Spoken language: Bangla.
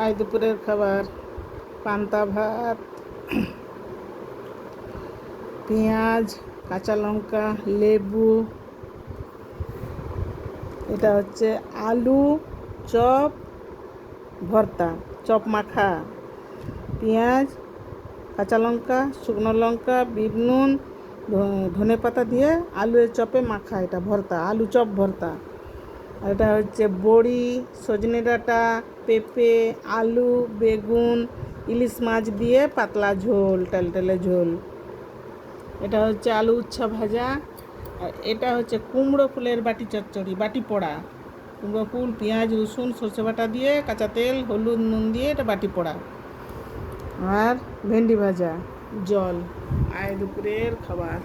আজ দুপুরের খাবার পান্তা ভাত, পেঁয়াজ, কাঁচা লঙ্কা, লেবু। এটা হচ্ছে আলু চপ ভর্তা, চপ মাখা, পেঁয়াজ, কাঁচা লঙ্কা, শুকনো লঙ্কা, বিট নুন, ধনে পাতা দিয়ে আলুর চপে মাখা। এটা ভর্তা, আলু চপ ভর্তা। আর এটা হচ্ছে বড়ি, সজনে ডাঁটা, পেঁপে, আলু, বেগুন, ইলিশ মাছ দিয়ে পাতলা ঝোল, টেলটেলে ঝোল। এটা হচ্ছে আলু উচ্ছা ভাজা। আর এটা হচ্ছে কুমড়ো ফুলের বাটি চচ্চড়ি, বাটি পোড়া। কুমড়ো ফুল, পেঁয়াজ, রসুন, সর্ষে বাটা দিয়ে, কাঁচা তেল, হলুদ, নুন দিয়ে এটা বাটি পোড়া। আর ভেন্ডি ভাজা, জল। আজ দুপুরের খাবার।